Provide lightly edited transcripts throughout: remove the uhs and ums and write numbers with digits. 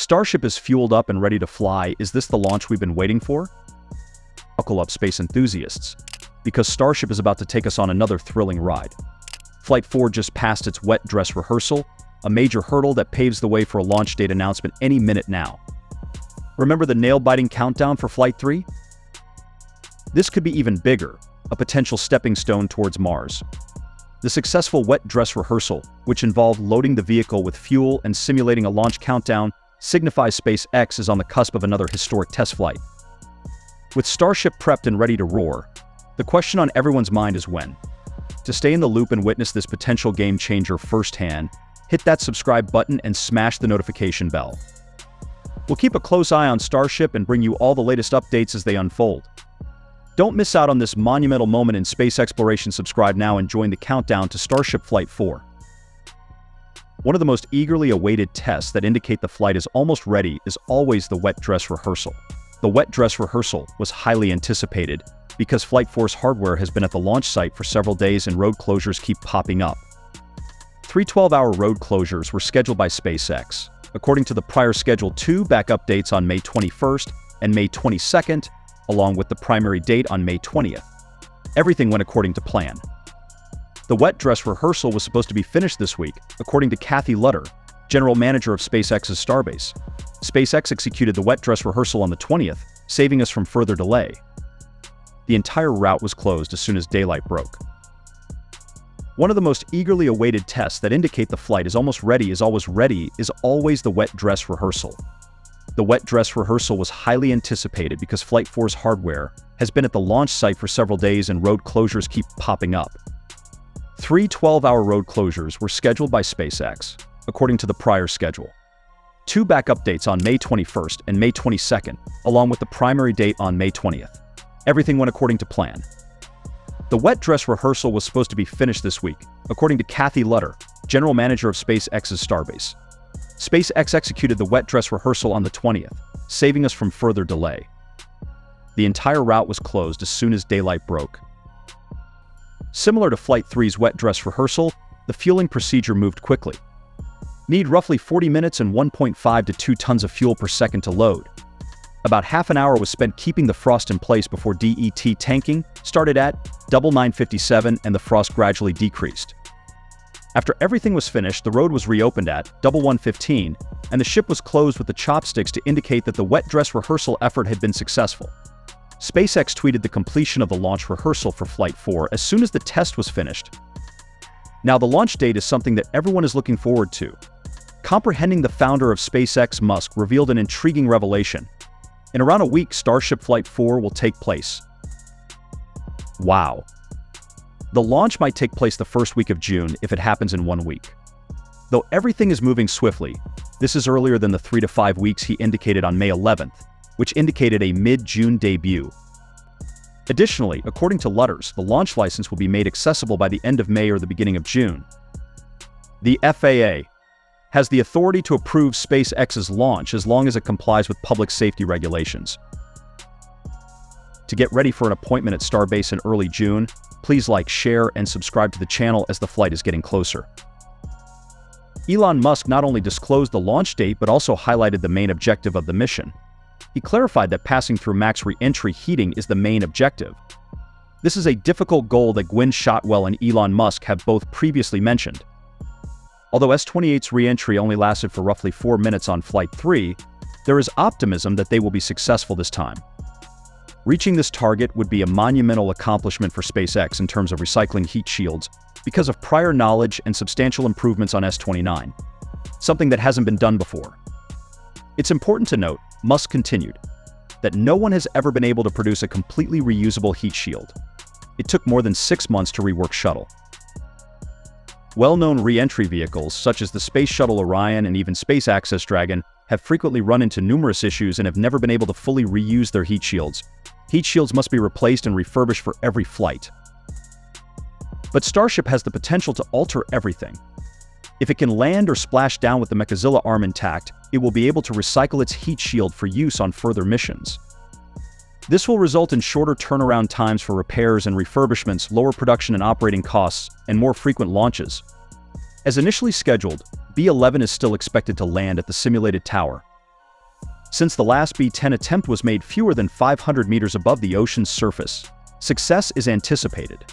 Starship is fueled up and ready to fly. Is this the launch we've been waiting for? Buckle up, space enthusiasts, because Starship is about to take us on another thrilling ride. Flight 4 just passed its wet dress rehearsal, a major hurdle that paves the way for a launch date announcement any minute now. Remember the nail-biting countdown for Flight 3? This could be even bigger, a potential stepping stone towards Mars. The successful wet dress rehearsal, which involved loading the vehicle with fuel and simulating a launch countdown, signifies SpaceX is on the cusp of another historic test flight. With Starship prepped and ready to roar, the question on everyone's mind is when. To stay in the loop and witness this potential game-changer firsthand, hit that subscribe button and smash the notification bell. We'll keep a close eye on Starship and bring you all the latest updates as they unfold. Don't miss out on this monumental moment in space exploration. Subscribe now and join the countdown to Starship Flight 4. One of the most eagerly awaited tests that indicate the flight is almost ready is always the wet dress rehearsal. The wet dress rehearsal was highly anticipated because Flight 4's hardware has been at the launch site for several days and road closures keep popping up. 3 12-hour road closures were scheduled by SpaceX. According to the prior schedule, 2 backup dates on May 21st and May 22nd, along with the primary date on May 20th. Everything went according to plan. The wet dress rehearsal was supposed to be finished this week, according to Kathy Lutter, general manager of SpaceX's Starbase. SpaceX executed the wet dress rehearsal on the 20th, saving us from further delay. The entire route was closed as soon as daylight broke. One of the most eagerly awaited tests that indicate the flight is almost ready is always the wet dress rehearsal. The wet dress rehearsal was highly anticipated because Flight 4's hardware has been at the launch site for several days and road closures keep popping up. 3 12-hour road closures were scheduled by SpaceX, according to the prior schedule. 2 backup dates on May 21st and May 22nd, along with the primary date on May 20th. Everything went according to plan. The wet dress rehearsal was supposed to be finished this week, according to Kathy Lutter, general manager of SpaceX's Starbase. SpaceX executed the wet dress rehearsal on the 20th, saving us from further delay. The entire route was closed as soon as daylight broke. Similar to Flight 3's wet dress rehearsal, the fueling procedure moved quickly. Need roughly 40 minutes and 1.5 to 2 tons of fuel per second to load. About half an hour was spent keeping the frost in place before DET tanking started at 9:57 and the frost gradually decreased. After everything was finished, the road was reopened at 1:15 and the ship was closed with the chopsticks to indicate that the wet dress rehearsal effort had been successful. SpaceX tweeted the completion of the launch rehearsal for Flight 4 as soon as the test was finished. Now the launch date is something that everyone is looking forward to. Comprehending, the founder of SpaceX, Musk, revealed an intriguing revelation. In around a week, Starship Flight 4 will take place. Wow. The launch might take place the first week of June if it happens in 1 week. Though everything is moving swiftly, this is earlier than the 3 to 5 weeks he indicated on May 11th, which indicated a mid-June debut. Additionally, according to Lutters, the launch license will be made accessible by the end of May or the beginning of June. The FAA has the authority to approve SpaceX's launch as long as it complies with public safety regulations. To get ready for an appointment at Starbase in early June, please like, share, and subscribe to the channel as the flight is getting closer. Elon Musk not only disclosed the launch date but also highlighted the main objective of the mission. He clarified that passing through max re-entry heating is the main objective. This is a difficult goal that Gwynne Shotwell and Elon Musk have both previously mentioned. Although S-28's re-entry only lasted for roughly 4 minutes on Flight 3, there is optimism that they will be successful this time. Reaching this target would be a monumental accomplishment for SpaceX in terms of recycling heat shields because of prior knowledge and substantial improvements on S-29, something that hasn't been done before. It's important to note, Musk continued, that no one has ever been able to produce a completely reusable heat shield. It took more than 6 months to rework Shuttle. Well-known re-entry vehicles, such as the Space Shuttle Orion and even Space Access Dragon, have frequently run into numerous issues and have never been able to fully reuse their heat shields. Heat shields must be replaced and refurbished for every flight. But Starship has the potential to alter everything. If it can land or splash down with the Mechazilla arm intact, it will be able to recycle its heat shield for use on further missions. This will result in shorter turnaround times for repairs and refurbishments, lower production and operating costs, and more frequent launches. As initially scheduled, B-11 is still expected to land at the simulated tower, Since the last B-10 attempt was made fewer than 500 meters above the ocean's surface, success is anticipated.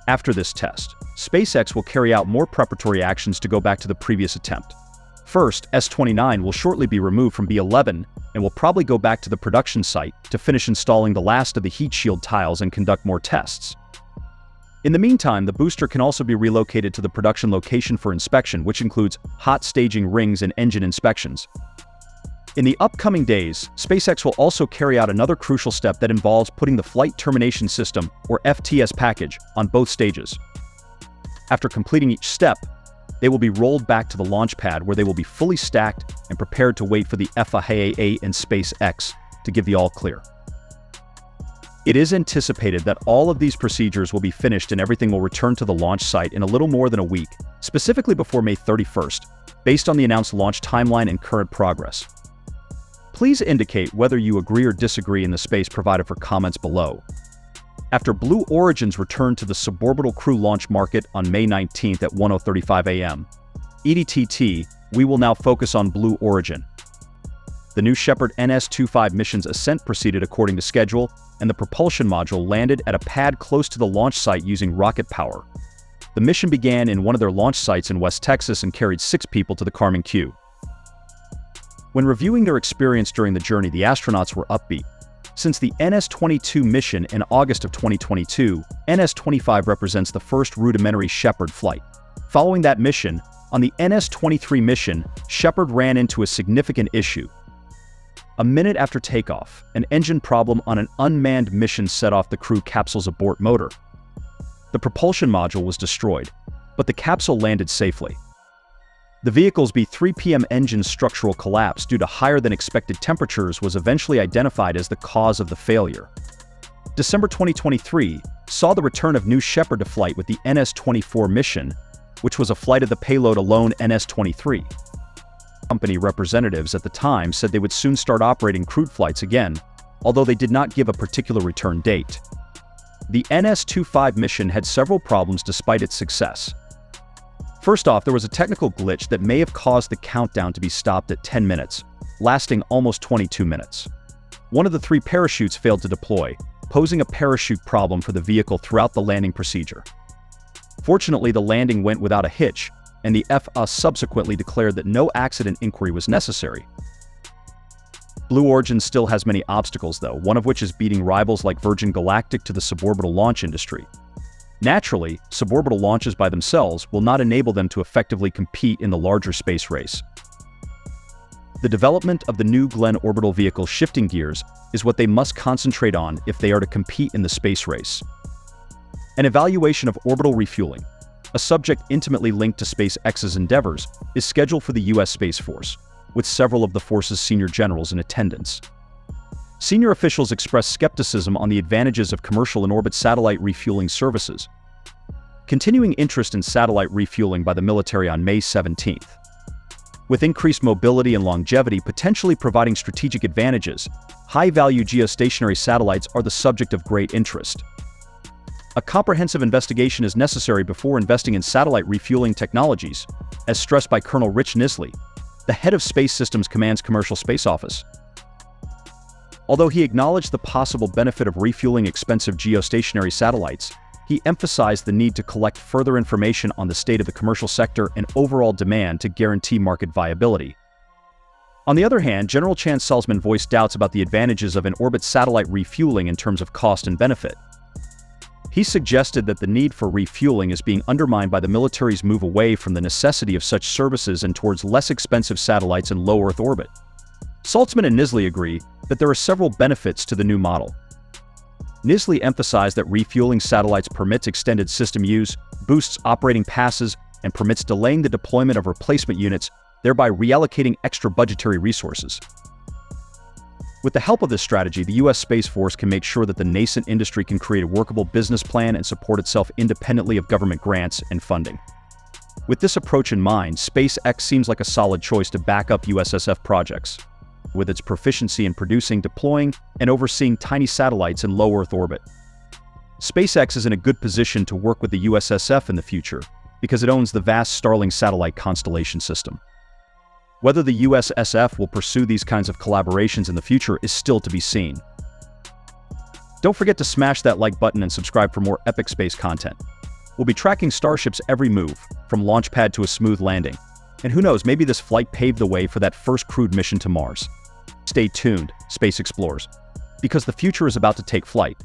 After this test, SpaceX will carry out more preparatory actions to go back to the previous attempt. First, S-29 will shortly be removed from B-11 and will probably go back to the production site to finish installing the last of the heat shield tiles and conduct more tests. In the meantime, the booster can also be relocated to the production location for inspection, which includes hot staging rings and engine inspections. In the upcoming days, SpaceX will also carry out another crucial step that involves putting the Flight Termination System, or FTS package, on both stages. After completing each step, they will be rolled back to the launch pad where they will be fully stacked and prepared to wait for the FAA and SpaceX to give the all-clear. It is anticipated that all of these procedures will be finished and everything will return to the launch site in a little more than a week, specifically before May 31st, based on the announced launch timeline and current progress. Please indicate whether you agree or disagree in the space provided for comments below. After Blue Origin's return to the suborbital crew launch market on May 19th at 10:35 a.m. EDT, we will now focus on Blue Origin. The New Shepard NS-25 mission's ascent proceeded according to schedule, and the propulsion module landed at a pad close to the launch site using rocket power. The mission began in one of their launch sites in West Texas and carried 6 people to the Kármán Q. When reviewing their experience during the journey, the astronauts were upbeat. Since the NS-22 mission in August of 2022, NS-25 represents the first rudimentary Shepard flight. Following that mission, on the NS-23 mission, Shepard ran into a significant issue. A minute after takeoff, an engine problem on an unmanned mission set off the crew capsule's abort motor. The propulsion module was destroyed, but the capsule landed safely. The vehicle's B-3 PM engine structural collapse due to higher-than-expected temperatures was eventually identified as the cause of the failure. December 2023 saw the return of New Shepard to flight with the NS-24 mission, which was a flight of the payload alone NS-23. Company representatives at the time said they would soon start operating crewed flights again, although they did not give a particular return date. The NS-25 mission had several problems despite its success. First off, there was a technical glitch that may have caused the countdown to be stopped at 10 minutes, lasting almost 22 minutes. One of the 3 parachutes failed to deploy, posing a parachute problem for the vehicle throughout the landing procedure. Fortunately, the landing went without a hitch, and the FAA subsequently declared that no accident inquiry was necessary. Blue Origin still has many obstacles, though, one of which is beating rivals like Virgin Galactic to the suborbital launch industry. Naturally, suborbital launches by themselves will not enable them to effectively compete in the larger space race. The development of the New Glenn orbital vehicle shifting gears is what they must concentrate on if they are to compete in the space race. An evaluation of orbital refueling, a subject intimately linked to SpaceX's endeavors, is scheduled for the U.S. Space Force, with several of the force's senior generals in attendance. Senior officials expressed skepticism on the advantages of commercial in-orbit satellite refueling services. Continuing interest in satellite refueling by the military on May 17th. With increased mobility and longevity potentially providing strategic advantages, high-value geostationary satellites are the subject of great interest. A comprehensive investigation is necessary before investing in satellite refueling technologies, as stressed by Colonel Rich Nisley, the head of Space Systems Command's Commercial Space Office. Although he acknowledged the possible benefit of refueling expensive geostationary satellites, he emphasized the need to collect further information on the state of the commercial sector and overall demand to guarantee market viability. On the other hand, General Chan Salzman voiced doubts about the advantages of in-orbit satellite refueling in terms of cost and benefit. He suggested that the need for refueling is being undermined by the military's move away from the necessity of such services and towards less expensive satellites in low Earth orbit. Saltzman and Nisley agree that there are several benefits to the new model. Nisley emphasized that refueling satellites permits extended system use, boosts operating passes, and permits delaying the deployment of replacement units, thereby reallocating extra budgetary resources. With the help of this strategy, the U.S. Space Force can make sure that the nascent industry can create a workable business plan and support itself independently of government grants and funding. With this approach in mind, SpaceX seems like a solid choice to back up USSF projects. With its proficiency in producing, deploying, and overseeing tiny satellites in low Earth orbit. SpaceX is in a good position to work with the USSF in the future because it owns the vast Starlink satellite constellation system. Whether the USSF will pursue these kinds of collaborations in the future is still to be seen. Don't forget to smash that like button and subscribe for more epic space content. We'll be tracking Starship's every move, from launch pad to a smooth landing. And who knows, maybe this flight paved the way for that first crewed mission to Mars. Stay tuned, space explorers, because the future is about to take flight.